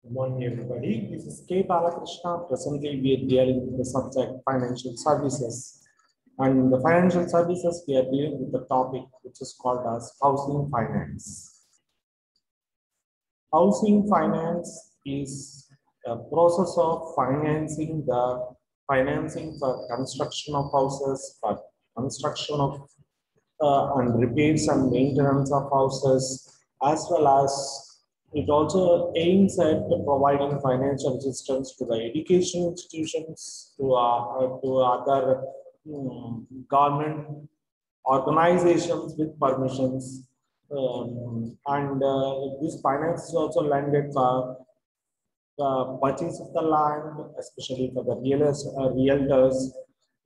Good morning, everybody. This is K. Balakrishna. Presently, we are dealing with the subject financial services. And in the financial services, we are dealing with the topic which is called as housing finance. Housing finance is a process of financing for construction of houses, for construction of and repairs and maintenance of houses, as well as it also aims at providing financial assistance to the education institutions, to other government organizations with permissions. And this finance is also lended for the purchase of the land, especially for the realtors.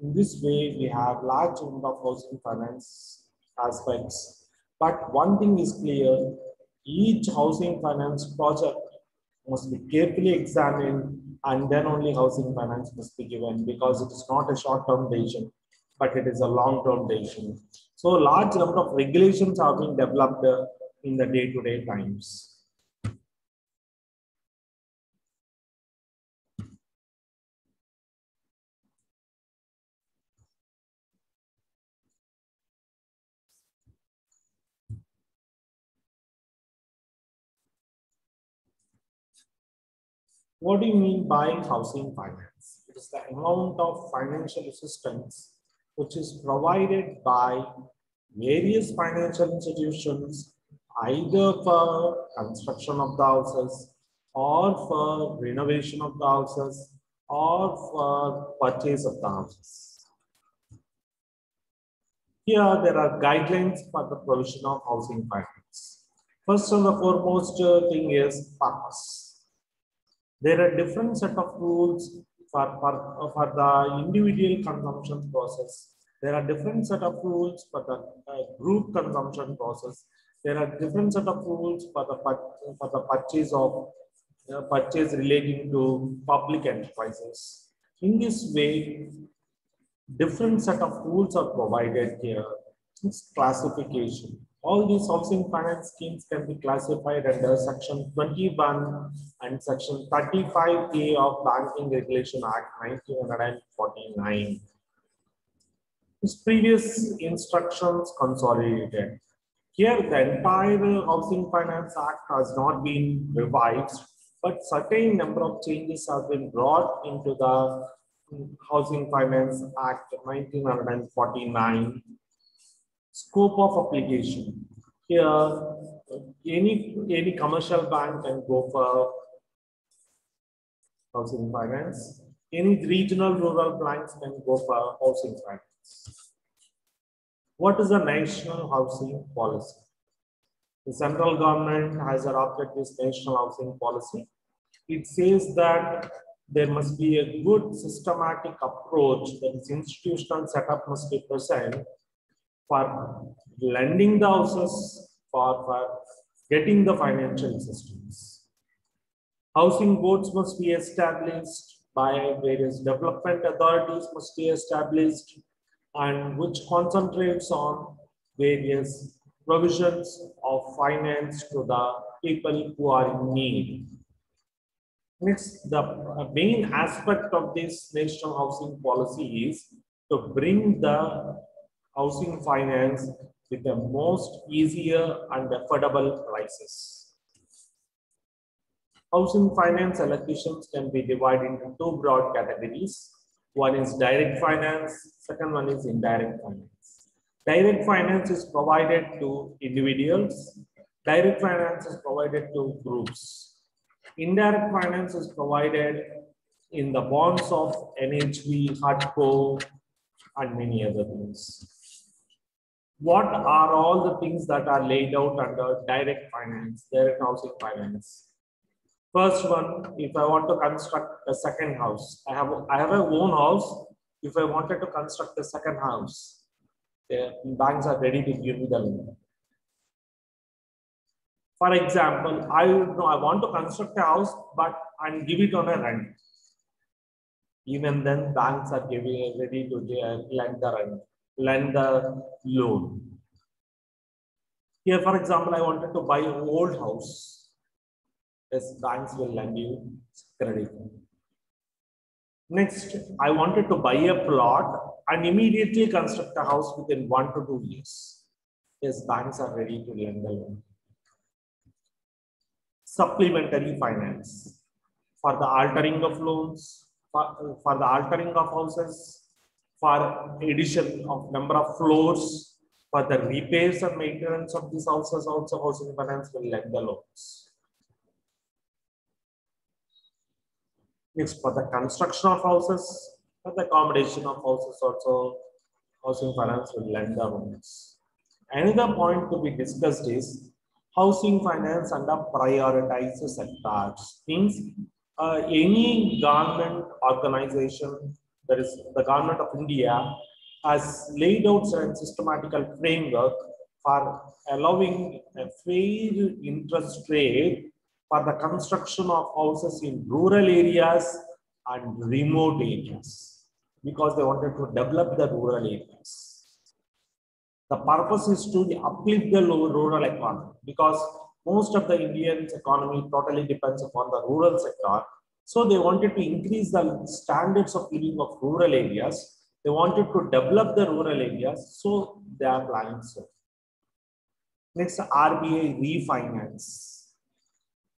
In this way, we have large amount of housing finance aspects. But one thing is clear, each housing finance project must be carefully examined and then only housing finance must be given, because it is not a short-term decision, but it is a long-term decision. So large number of regulations are being developed in the day-to-day times. What do you mean by housing finance? It is the amount of financial assistance which is provided by various financial institutions, either for construction of the houses, or for renovation of the houses, or for purchase of the houses. Here, there are guidelines for the provision of housing finance. First and the foremost thing is purpose. There are different set of rules for the individual consumption process. There are different set of rules for the group consumption process. There are different set of rules for the purchase relating to public enterprises. In this way, different set of rules are provided here. It's classification. All these housing finance schemes can be classified under Section 21 and Section 35A of Banking Regulation Act 1949. These previous instructions consolidated. Here, the entire Housing Finance Act has not been revised, but certain number of changes have been brought into the Housing Finance Act 1949. Scope of application. Here, any commercial bank can go for housing finance. Any regional rural banks can go for housing finance. What is the national housing policy? The central government has adopted this national housing policy. It says that there must be a good systematic approach, that is institutional setup must be present for lending the houses, for getting the financial assistance. Housing boards must be established by various development authorities must be established, and which concentrates on various provisions of finance to the people who are in need. Next, the main aspect of this national housing policy is to bring the housing finance with the most easier and affordable prices. Housing finance allocations can be divided into two broad categories. One is direct finance, second one is indirect finance. Direct finance is provided to individuals. Direct finance is provided to groups. Indirect finance is provided in the bonds of NHB, HUDCO, and many other things. What are all the things that are laid out under direct finance, direct housing finance? First one, if I want to construct a second house, I have a own house. If I wanted to construct a second house, the banks are ready to give me the loan. For example, I want to construct a house, but and give it on a rent. Even then, banks are ready to lend the loan. Here, for example, I wanted to buy an old house. Yes, banks will lend you credit. Next, I wanted to buy a plot and immediately construct a house within 1 to 2 years. Yes, banks are ready to lend a loan. Supplementary finance for the altering of loans, for the altering of houses, for addition of number of floors, for the repairs and maintenance of these houses, also housing finance will lend the loans. Next, for the construction of houses, for the accommodation of houses, also housing finance will lend the loans. Another point to be discussed is housing finance under prioritized sectors. Means any government organization, that is the government of India, has laid out a systematical framework for allowing a fair interest rate for the construction of houses in rural areas and remote areas, because they wanted to develop the rural areas. The purpose is to uplift the rural economy, because most of the Indian economy totally depends upon the rural sector. So they wanted to increase the standards of living of rural areas. They wanted to develop the rural areas, so they are planning so. Next, RBI refinance.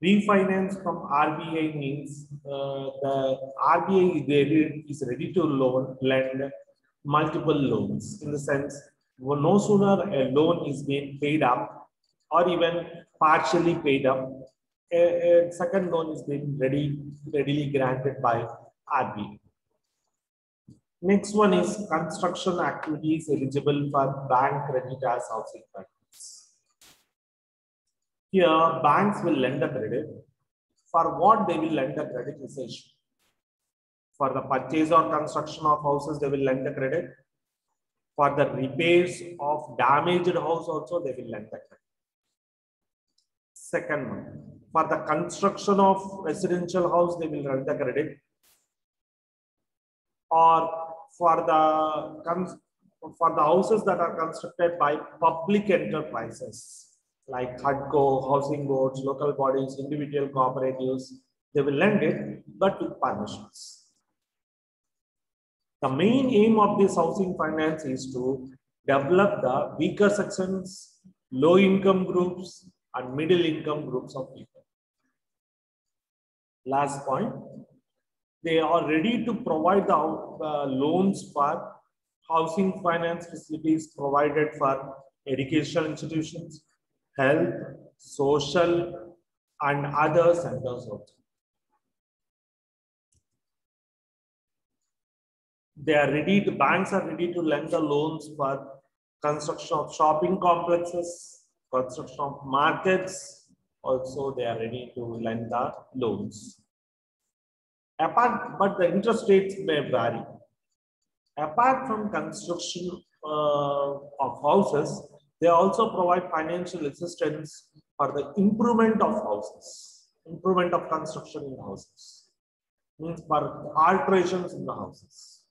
Refinance from RBI means the RBI is ready to lend multiple loans, in the sense, no sooner a loan is being paid up or even partially paid up, a second loan is being readily granted by RBI. Next one is construction activities eligible for bank credit as housing finance. Here, banks will lend a credit. For what they will lend a credit is the issue. For the purchase or construction of houses, they will lend a credit. For the repairs of damaged house also, they will lend the credit. Second one, for the construction of residential house, they will lend the credit. Or for the houses that are constructed by public enterprises like HUDCO, housing boards, local bodies, individual cooperatives, they will lend it, but with permissions. The main aim of this housing finance is to develop the weaker sections, low income groups, and middle income groups of people. Last point, they are ready to provide the loans for housing finance facilities provided for educational institutions, health, social, and other centers also. The banks are ready to lend the loans for construction of shopping complexes, construction of markets. Also, they are ready to lend the loans. But the interest rates may vary. Apart from construction of houses, they also provide financial assistance for the improvement of houses, improvement of construction in houses, means for alterations in the houses.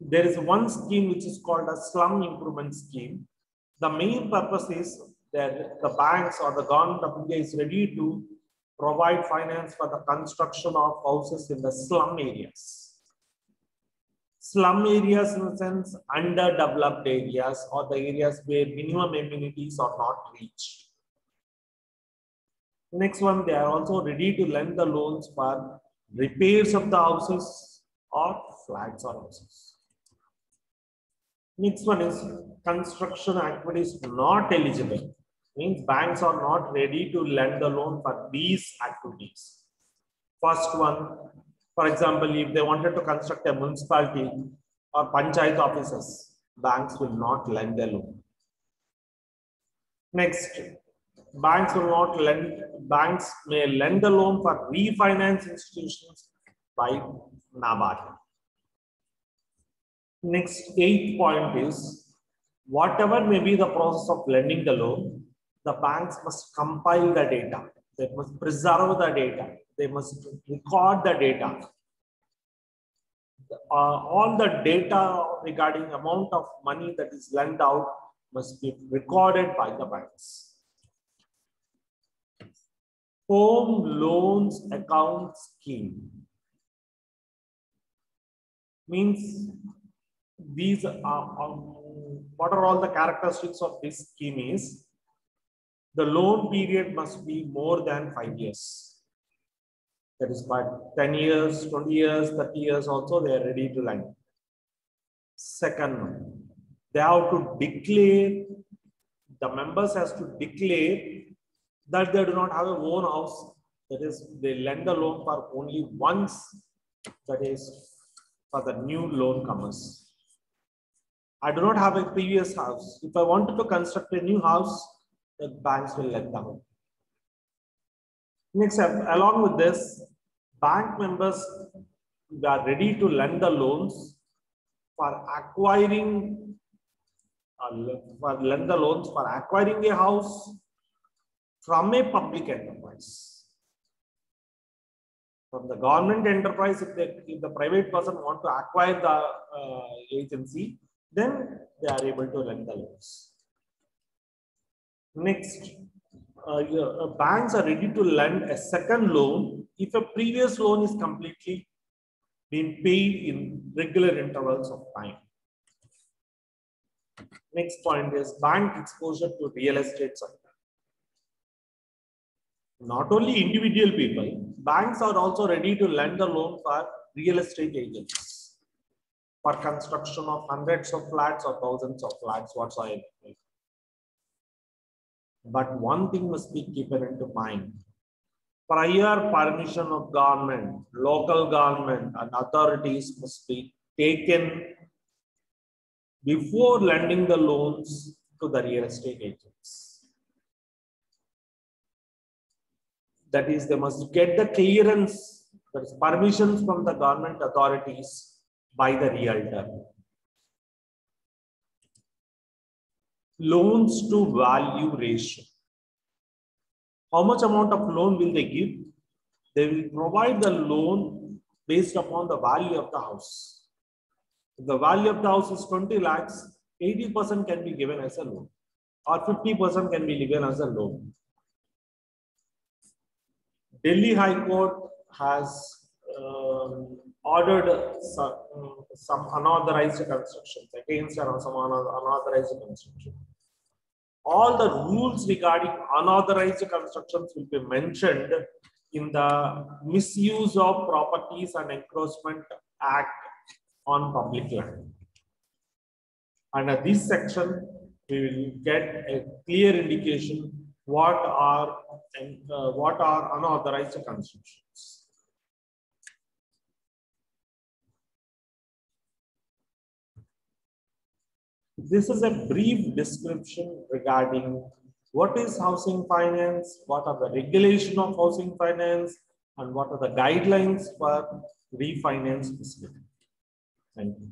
There is one scheme which is called a slum improvement scheme. The main purpose is that the banks or the government of India is ready to provide finance for the construction of houses in the slum areas. Slum areas, in the sense, underdeveloped areas, or the areas where minimum amenities are not reached. Next one, they are also ready to lend the loans for repairs of the houses or flats or houses. Next one is construction activities not eligible. Means banks are not ready to lend the loan for these activities. First one, for example, if they wanted to construct a municipality or panchayat offices, banks will not lend the loan. Next, banks may lend the loan for refinance institutions by NABARD. Next, 8th point is, whatever may be the process of lending the loan, the banks must compile the data. They must preserve the data. They must record the data. All the data regarding amount of money that is lent out must be recorded by the banks. Home loans account scheme means these are what are all the characteristics of this scheme is the loan period must be more than 5 years. That is by 10 years, 20 years, 30 years also they are ready to lend. Second, they have to declare, the members has to declare that they do not have a own house. That is, they lend the loan for only once, that is for the new loan comers. I do not have a previous house. If I wanted to construct a new house, the banks will let them. Next, along with this, bank members are ready to lend the loans for acquiring, a house from a public enterprise. From the government enterprise, if the private person want to acquire the agency, then they are able to lend the loans. Next, banks are ready to lend a second loan if a previous loan is completely been paid in regular intervals of time. Next point is bank exposure to real estate sector. Not only individual people, banks are also ready to lend a loan for real estate agents for construction of hundreds of flats or thousands of flats whatsoever. But one thing must be kept into mind. Prior permission of government, local government and authorities must be taken before lending the loans to the real estate agents. That is, they must get the clearance, that is permissions from the government authorities by the realtor. Loans to value ratio. How much amount of loan will they give? They will provide the loan based upon the value of the house. If the value of the house is 20 lakhs, 80% can be given as a loan or 50% can be given as a loan. Delhi High Court has ordered some unauthorized constructions, against some unauthorized construction. All the rules regarding unauthorized constructions will be mentioned in the Misuse of Properties and Encroachment Act on Public Land. Under this section, we will get a clear indication what are unauthorized constructions. This is a brief description regarding what is housing finance, what are the regulations of housing finance, and what are the guidelines for refinance facility. Thank you.